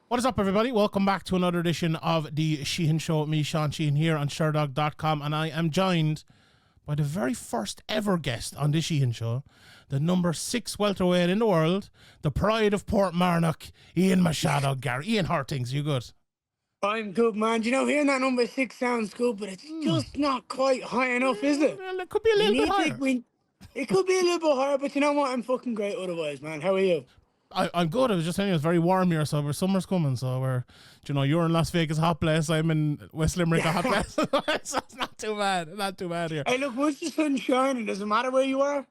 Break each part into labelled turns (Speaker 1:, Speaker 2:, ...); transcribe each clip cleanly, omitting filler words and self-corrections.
Speaker 1: What is up, everybody? Welcome back to another edition of the Sheehan Show with me, Sean Sheehan, here on Sherdog.com, and I am joined by the very first ever guest on the Sheehan Show, the number 6 welterweight in the world, the pride of Port Marnock, Ian Machado Garry. Ian, how are things? You good?
Speaker 2: I'm good, man. You know, hearing that number 6 sounds good, but it's just not quite high enough, is it?
Speaker 1: Well, it could be a little bit higher.
Speaker 2: It could be a little bit higher, but you know what? I'm fucking great otherwise, man. How are you?
Speaker 1: I'm good. I was just saying it's very warm here, so summer's coming. So you're in Las Vegas, hot place. I'm in West Limerick, a hot place. So it's not too bad. Not too bad here.
Speaker 2: Hey, look, once the sun's shining, doesn't matter where you are.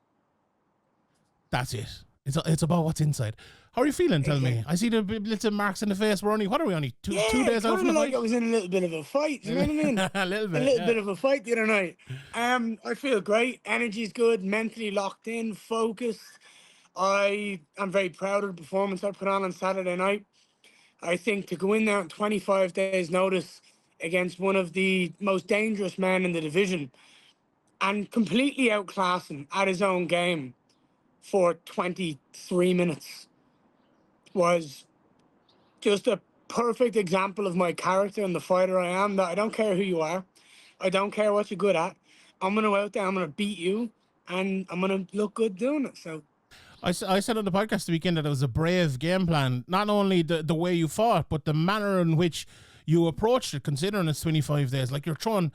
Speaker 1: That's it. It's about what's inside. How are you feeling? Tell me. I see the little marks in the face. What are we only two days out from the
Speaker 2: like
Speaker 1: fight?
Speaker 2: I was in a little bit of a fight. You know what I mean?
Speaker 1: A little
Speaker 2: bit of a fight the other night. I feel great. Energy's good. Mentally locked in, focused. I am very proud of the performance I put on Saturday night. I think to go in there on 25 days' notice against one of the most dangerous men in the division and completely outclass him at his own game for 23 minutes was just a perfect example of my character and the fighter I am, that I don't care who you are. I don't care what you're good at. I'm going to go out there, I'm going to beat you, and I'm going to look good doing it. So
Speaker 1: I said on the podcast the weekend that it was a brave game plan. Not only the way you fought, but the manner in which you approached it, considering it's 25 days. Like, you're throwing...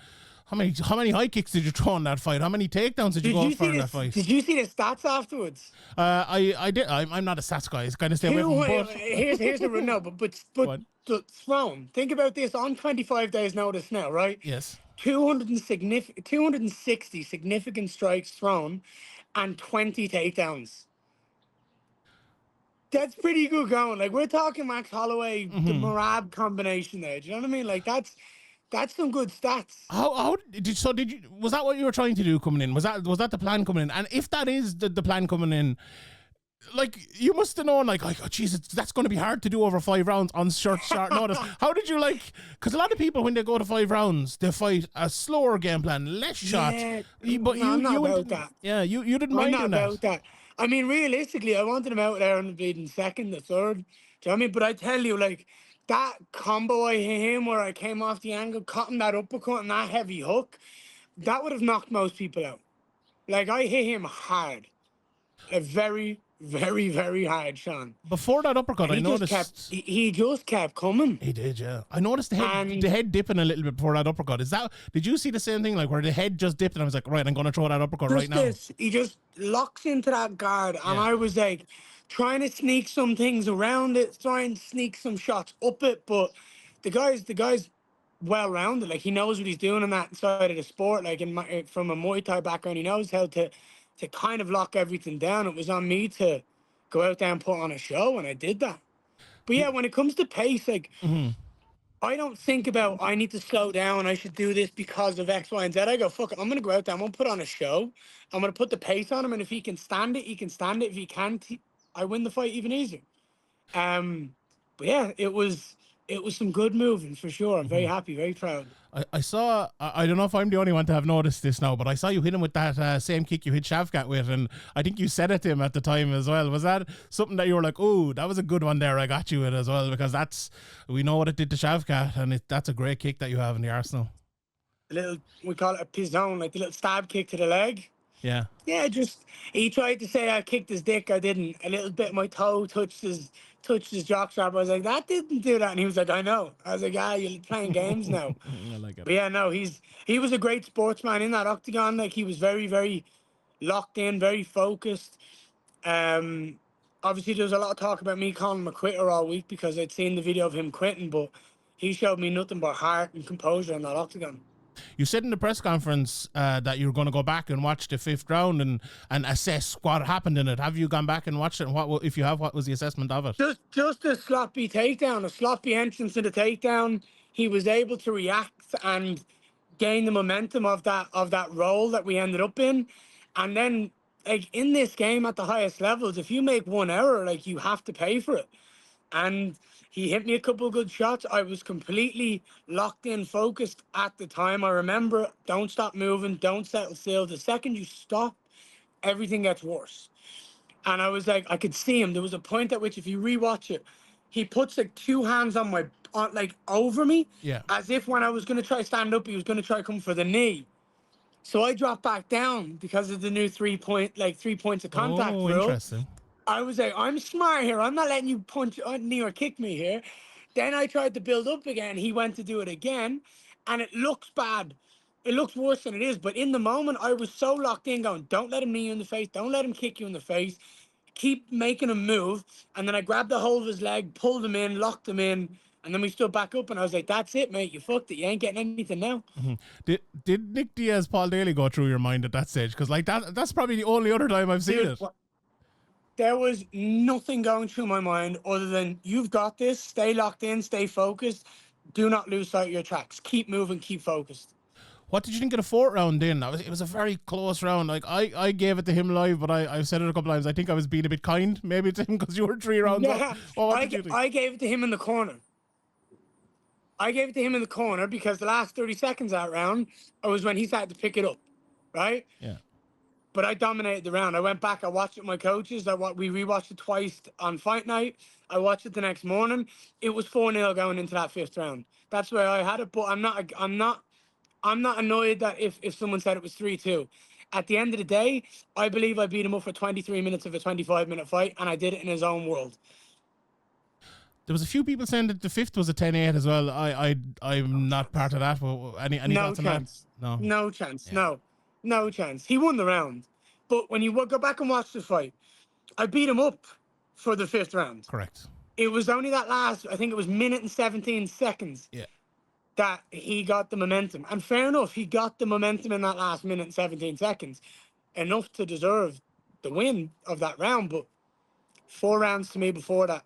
Speaker 1: How many high kicks did you throw in that fight? How many takedowns did you go for in that fight?
Speaker 2: Did you see the stats afterwards?
Speaker 1: I did. I'm not a stats guy. It's kind of stay away from both.
Speaker 2: Here's the no, but thrown. Think about this on 25 days notice now, right?
Speaker 1: Yes.
Speaker 2: 260 significant strikes thrown and 20 takedowns. That's pretty good going. Like, we're talking Max Holloway, the Marab combination there. Do you know what I mean? Like, that's some good stats.
Speaker 1: Was that what you were trying to do coming in? Was that the plan coming in? And if that is the plan coming in, like, you must have known, like, oh Jesus, that's going to be hard to do over 5 rounds on short notice. How did you, like? Because a lot of people, when they go to 5 rounds, they fight a slower game plan, less shots.
Speaker 2: Yeah,
Speaker 1: but
Speaker 2: I'm not about that.
Speaker 1: Yeah, you didn't mind doing that.
Speaker 2: I'm not about that. I mean, realistically, I wanted him out there in the bleeding second, the third. Do you know what I mean? But I tell you, like, that combo I hit him where I came off the angle, caught him that uppercut and that heavy hook, that would have knocked most people out. Like, I hit him hard. Very, very, very hard, Sean.
Speaker 1: Before that uppercut, I noticed...
Speaker 2: He just kept coming.
Speaker 1: He did, yeah. I noticed the head dipping a little bit before that uppercut. Did you see the same thing, like, where the head just dipped and I was like, right, I'm going to throw that uppercut right now?
Speaker 2: He just locks into that guard, and I was like... trying to sneak some things around it, trying to sneak some shots up it, but the guy's well-rounded. Like, he knows what he's doing on that side of the sport. Like, from a Muay Thai background, he knows how to kind of lock everything down. It was on me to go out there and put on a show, and I did that. But yeah, when it comes to pace, like, I don't think about, I need to slow down, I should do this because of X, Y, and Z. I go, fuck it, I'm going to go out there, I'm going to put on a show. I'm going to put the pace on him, and if he can stand it, he can stand it. If he can't, I win the fight even easier. But yeah, it was some good moving for sure. I'm very happy, very proud.
Speaker 1: I saw, I don't know if I'm the only one to have noticed this now, but I saw you hit him with that same kick you hit Shavkat with, and I think you said it to him at the time as well. Was that something that you were like, oh, that was a good one there, I got you with as well? Because we know what it did to Shavkat, and that's a great kick that you have in the arsenal.
Speaker 2: We call it a pizzone, like the little stab kick to the leg.
Speaker 1: Yeah.
Speaker 2: Yeah, he tried to say I kicked his dick. I didn't. A little bit, my toe touched his jockstrap. I was like, that didn't do that. And he was like, I know. I was like, you're playing games now.
Speaker 1: I like it.
Speaker 2: But yeah, no, he was a great sportsman in that octagon. Like, he was very, very locked in, very focused. Obviously, there was a lot of talk about me calling him a quitter all week because I'd seen the video of him quitting, but he showed me nothing but heart and composure in that octagon.
Speaker 1: You said in the press conference that you were going to go back and watch the 5th round and assess what happened in it. Have you gone back and watched it? And if you have, what was the assessment of it?
Speaker 2: Just a sloppy takedown, a sloppy entrance to the takedown. He was able to react and gain the momentum of that role that we ended up in. And then, like, in this game at the highest levels, if you make one error, like, you have to pay for it. And he hit me a couple of good shots. I was completely locked in, focused at the time. I remember, don't stop moving, don't settle still. The second you stop, everything gets worse. And I was like, I could see him. There was a point at which, if you rewatch it, he puts like two hands on my, like over me,
Speaker 1: Yeah.
Speaker 2: as if when I was going to try stand up, he was going to try come for the knee. So I dropped back down because of the new 3 points of contact
Speaker 1: Oh,
Speaker 2: rule.
Speaker 1: interesting.
Speaker 2: I was like, I'm smart here. I'm not letting you punch on knee or kick me here. Then I tried to build up again. He went to do it again, and it looks bad. It looks worse than it is. But in the moment, I was so locked in, going, "Don't let him knee you in the face. Don't let him kick you in the face. Keep making him move." And then I grabbed the hold of his leg, pulled him in, locked him in, and then we stood back up. And I was like, "That's it, mate. You fucked it. You ain't getting anything now."
Speaker 1: Mm-hmm. Did Nick Diaz, Paul Daly go through your mind at that stage? Because like that's probably the only other time I've seen
Speaker 2: Dude,
Speaker 1: it.
Speaker 2: there was nothing going through my mind other than, you've got this, stay locked in, stay focused, do not lose sight of your tracks, keep moving, keep focused.
Speaker 1: What did you think of the fourth round then? It was a very close round. Like I gave it to him live, but I've said it a couple times. I think I was being a bit kind maybe to him because you were 3 rounds
Speaker 2: Yeah,
Speaker 1: up. Well, what did you think?
Speaker 2: I gave it to him in the corner. I gave it to him in the corner because the last 30 seconds of that round was when he started to pick it up, right?
Speaker 1: Yeah.
Speaker 2: But I dominated the round. I went back, I watched it with my coaches. We rewatched it twice on fight night. I watched it the next morning. It was 4-0 going into that fifth round. That's where I had it. But I'm not annoyed that if someone said it was 3-2. At the end of the day, I believe I beat him up for 23 minutes of a 25-minute fight, and I did it in his own world.
Speaker 1: There was a few people saying that the fifth was a 10-8 as well. I'm not part of that. Any
Speaker 2: No
Speaker 1: thoughts on
Speaker 2: chance.
Speaker 1: that?
Speaker 2: No chance.
Speaker 1: Yeah.
Speaker 2: No chance. He won the round. But when you go back and watch the fight, I beat him up for the fifth round.
Speaker 1: Correct.
Speaker 2: It was only that last, I think it was minute and 17 seconds.
Speaker 1: Yeah.
Speaker 2: That he got the momentum. And fair enough, he got the momentum in that last minute and 17 seconds. Enough to deserve the win of that round, but 4 rounds to me before that.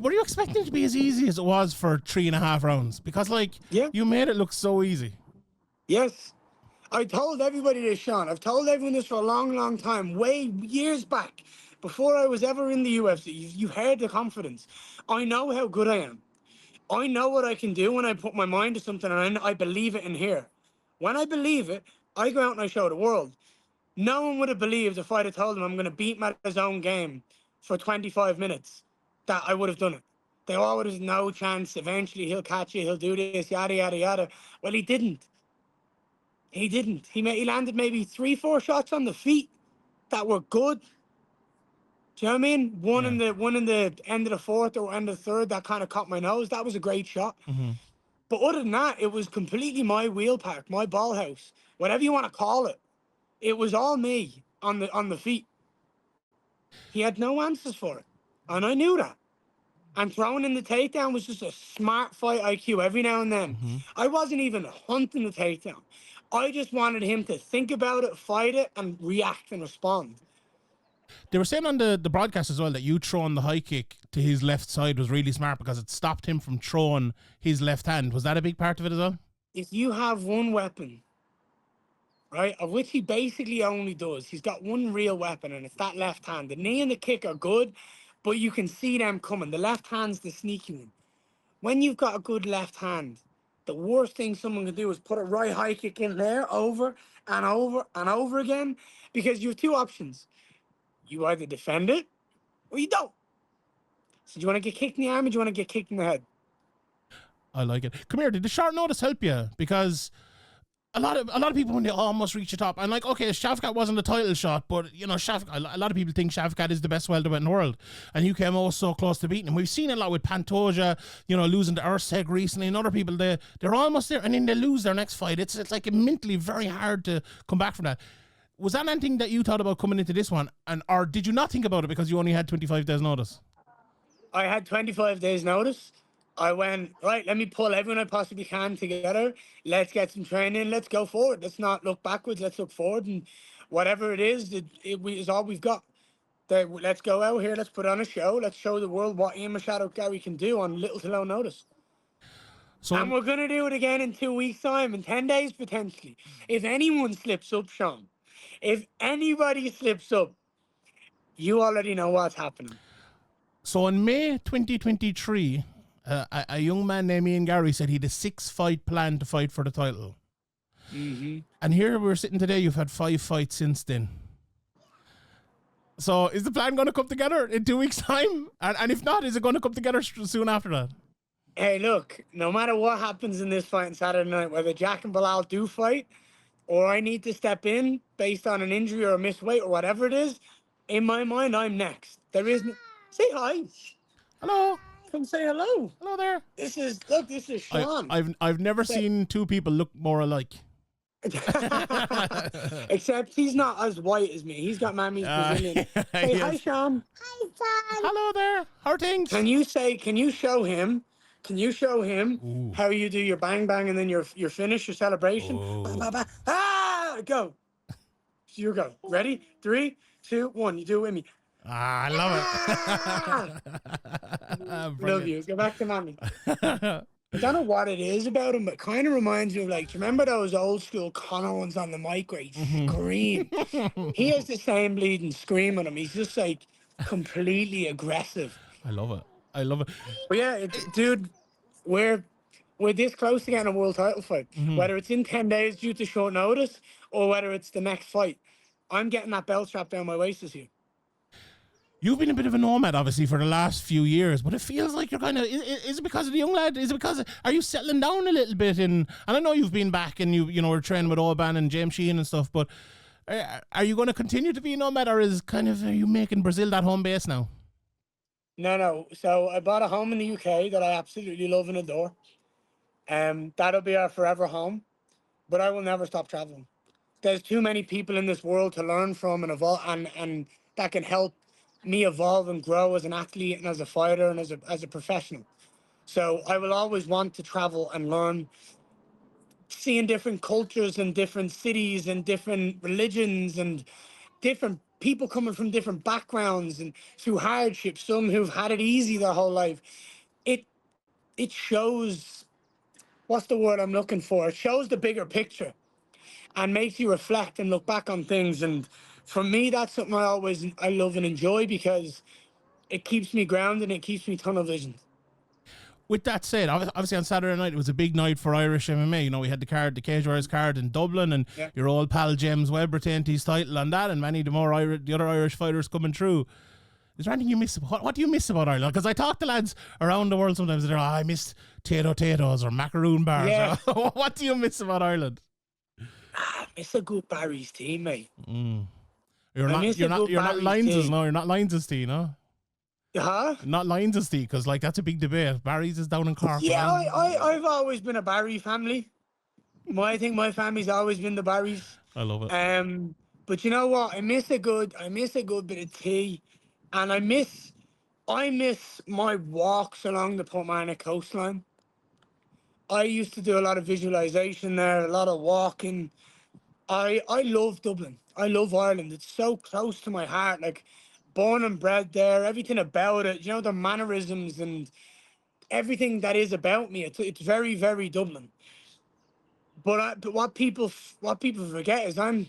Speaker 1: Were you expecting it to be as easy as it was for 3.5 rounds? Because like, you made it look so easy.
Speaker 2: Yes. I told everybody this, Sean. I've told everyone this for a long, long time, way years back, before I was ever in the UFC. You heard the confidence. I know how good I am. I know what I can do when I put my mind to something, and I believe it in here. When I believe it, I go out and I show the world. No one would have believed if I'd have told him I'm going to beat him at his own game for 25 minutes that I would have done it. They all would have no chance. Eventually he'll catch you. He'll do this, yada, yada, yada. Well, he didn't. He didn't. He landed maybe 3-4 shots on the feet that were good. Do you know what I mean? One in the end of the fourth or end of the third that kind of caught my nose. That was a great shot.
Speaker 1: Mm-hmm.
Speaker 2: But other than that, it was completely my wheel park, my ball house, whatever you want to call it. It was all me on the feet. He had no answers for it, and I knew that. And throwing in the takedown was just a smart fight IQ every now and then.
Speaker 1: Mm-hmm.
Speaker 2: I wasn't even hunting the takedown. I just wanted him to think about it, fight it, and react and respond.
Speaker 1: They were saying on the broadcast as well that you throwing the high kick to his left side was really smart because it stopped him from throwing his left hand. Was that a big part of it as well?
Speaker 2: If you have one weapon, right, of which he basically only does, he's got one real weapon, and it's that left hand. The knee and the kick are good, but you can see them coming. The left hand's the sneaky one. When you've got a good left hand, the worst thing someone can do is put a right high kick in there over and over and over again, because you have two options. You either defend it or you don't. So do you want to get kicked in the arm or do you want to get kicked in the head?
Speaker 1: I like it. Come here, did the short notice help you? Because a lot of people, when they almost reach the top, and like, okay, Shavkat wasn't a title shot, but you know, a lot of people think Shavkat is the best welterweight in the world, and you came oh so close to beating him. We've seen a lot with Pantoja, you know, losing to Urseg recently, and other people, they're almost there, and then they lose their next fight. It's like mentally very hard to come back from that. Was that anything that you thought about coming into this one, or did you not think about it because you only had 25 days notice?
Speaker 2: I had 25 days notice. I went, right, let me pull everyone I possibly can together. Let's get some training. Let's go forward. Let's not look backwards. Let's look forward. And whatever it is all we've got. Let's go out here. Let's put on a show. Let's show the world what Ian Machado Garry can do on little to no notice. And we're going to do it again in 2 weeks' time, in 10 days potentially. If anyone slips up, Sean, if anybody slips up, you already know what's happening.
Speaker 1: So in May 2023, a young man named Ian Garry said he had a 6-fight plan to fight for the title.
Speaker 2: Mm-hmm.
Speaker 1: And here we're sitting today, you've had 5 fights since then. So is the plan going to come together in 2 weeks' time? And if not, is it going to come together soon after that?
Speaker 2: Hey, look, no matter what happens in this fight on Saturday night, whether Jack and Bilal do fight, or I need to step in based on an injury or a missed weight or whatever it is, in my mind, I'm next. There isn't. Say hi.
Speaker 1: Hello.
Speaker 2: Come say hello.
Speaker 1: Hello there.
Speaker 2: This is Sean.
Speaker 1: I've never seen two people look more alike.
Speaker 2: Except he's not as white as me. He's got Mammy's Brazilian. Say hi, Sean.
Speaker 3: Hi, Sean.
Speaker 1: Hello there. How are things?
Speaker 2: Can you show him how you do your bang bang and then your finish, your celebration? Bah, bah, bah. Ah, go. You go. Ready? 3, 2, 1. You do it with me.
Speaker 1: I love it.
Speaker 2: Love you. Go back to Mommy. I don't know what it is about him, but kind of reminds me of, like, do you remember those old school Connor ones on the mic where he scream? He has the same bleeding scream on him. He's just like completely aggressive.
Speaker 1: I love it. I love it.
Speaker 2: But yeah, dude, we're this close to getting a world title fight. Whether it's in 10 days due to short notice or whether it's the next fight, I'm getting that belt strap down my waist this year.
Speaker 1: You've been a bit of a nomad, obviously, for the last few years, but it feels like you're kind of. Is it because of the young lad? Is it because are you settling down a little bit? And I know you've been back and you were training with Oban and James Sheehan and stuff, but are you going to continue to be a nomad, or are you making Brazil that home base now?
Speaker 2: No. So I bought a home in the UK that I absolutely love and adore. That'll be our forever home, but I will never stop traveling. There's too many people in this world to learn from and evolve, and that can help me evolve and grow as an athlete and as a fighter and as a professional. So I will always want to travel and learn, seeing different cultures and different cities and different religions and different people coming from different backgrounds and through hardship, some who've had it easy their whole life. It shows, what's the word I'm looking for? It shows the bigger picture and makes you reflect and look back on things. And for me, that's something I love and enjoy because it keeps me grounded and it keeps me tunnel vision.
Speaker 1: With that said, obviously on Saturday night, it was a big night for Irish MMA. You know, we had the Cage Warriors card in Dublin, and your old pal James Webb retained his title on that, and many the other Irish fighters coming through. Is there anything you miss? What do you miss about Ireland? Because I talk to lads around the world sometimes, and they're, I miss Tato's or macaroon bars.
Speaker 2: Yeah.
Speaker 1: What do you miss about Ireland?
Speaker 2: I miss a good Barry's team, mate.
Speaker 1: You're not Lines's, no. You're not Lines's tea, no.
Speaker 2: Huh?
Speaker 1: Not Lines's tea, because like that's a big debate. Barry's is down in Cork.
Speaker 2: Yeah, I've always been a Barry family. I think my family's always been the Barrys.
Speaker 1: I love it.
Speaker 2: But you know what? I miss a good bit of tea, and I miss my walks along the Portmarnock coastline. I used to do a lot of visualization there, a lot of walking. I love Dublin. I love Ireland. It's so close to my heart. Like, born and bred there, everything about it, you know, the mannerisms and everything that is about me. It's very, very Dublin. But what people forget is I'm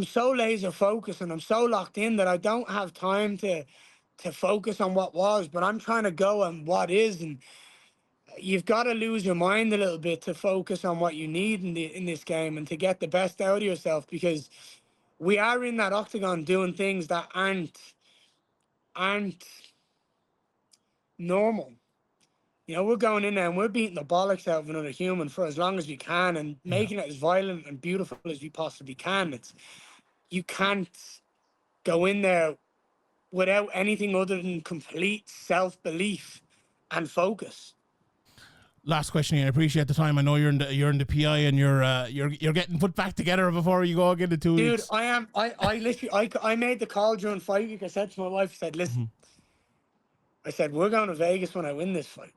Speaker 2: so laser focused and I'm so locked in that I don't have time to focus on what was, but I'm trying to go on what is. And you've got to lose your mind a little bit to focus on what you need in this game and to get the best out of yourself, because we are in that octagon doing things that aren't normal. You know, we're going in there and we're beating the bollocks out of another human for as long as we can and making it as violent and beautiful as we possibly can. You can't go in there without anything other than complete self-belief and focus.
Speaker 1: Last question, Ian. I appreciate the time. I know you're in the PI and you're getting put back together before you go again in 2 weeks.
Speaker 2: Dude, I am. I literally I made the call during fight week. I said to my wife, I said, listen, I said, we're going to Vegas when I win this fight.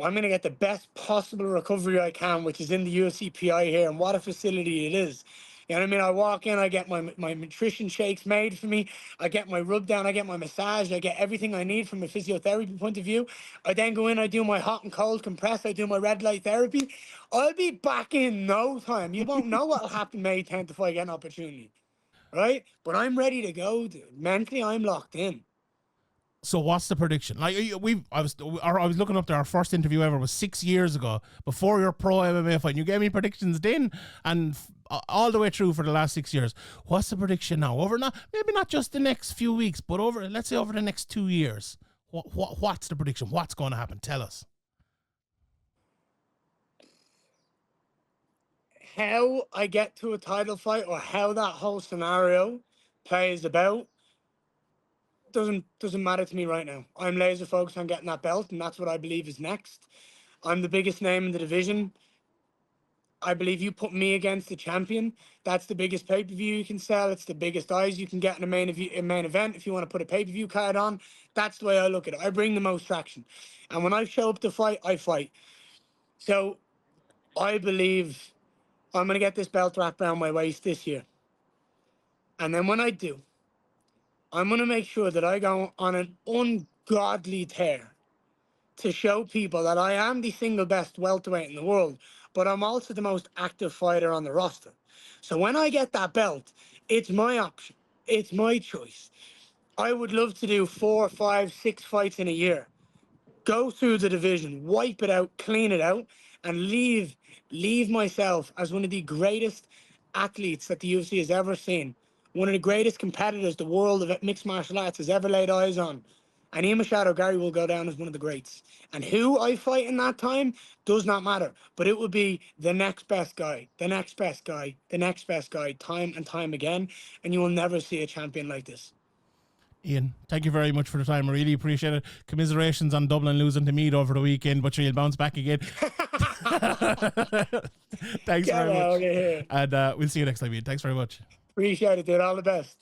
Speaker 2: I'm going to get the best possible recovery I can, which is in the UFC PI here, and what a facility it is. You know what I mean? I walk in, I get my nutrition shakes made for me, I get my rub down, I get my massage, I get everything I need from a physiotherapy point of view. I then go in, I do my hot and cold compress, I do my red light therapy. I'll be back in no time. You won't know what'll happen May 10th if I get an opportunity, right? But I'm ready to go, dude. Mentally, I'm locked in.
Speaker 1: So what's the prediction? Like I was looking up there. Our first interview ever was 6 years ago, before your pro MMA fight. You gave me predictions then, and all the way through for the last 6 years. What's the prediction now? Maybe not just the next few weeks, but let's say over the next 2 years. What's the prediction? What's going to happen? Tell us.
Speaker 2: How I get to a title fight, or how that whole scenario plays about, doesn't matter to me right now. I'm laser focused on getting that belt, and that's what I believe is next. I'm the biggest name in the division. I believe you put me against the champion. That's the biggest pay-per-view you can sell. It's the biggest eyes you can get in a main event. If you want to put a pay-per-view card on, that's the way I look at it. I bring the most traction. And when I show up to fight, I fight. So I believe I'm going to get this belt wrapped around my waist this year. And then when I do, I'm going to make sure that I go on an ungodly tear to show people that I am the single best welterweight in the world, but I'm also the most active fighter on the roster. So when I get that belt, it's my option. It's my choice. I would love to do 4, 5, 6 fights in a year. Go through the division, wipe it out, clean it out, and leave myself as one of the greatest athletes that the UFC has ever seen. One of the greatest competitors the world of mixed martial arts has ever laid eyes on. And Ian Machado Garry will go down as one of the greats. And who I fight in that time does not matter. But it will be the next best guy, the next best guy, the next best guy, time and time again. And you will never see a champion like this.
Speaker 1: Ian, thank you very much for the time. I really appreciate it. Commiserations on Dublin losing to Meath over the weekend, but you'll bounce back again. Thanks
Speaker 2: Get
Speaker 1: very
Speaker 2: out
Speaker 1: much.
Speaker 2: of here.
Speaker 1: And we'll see you next time, Ian. Thanks very much.
Speaker 2: Appreciate it, dude. All the best.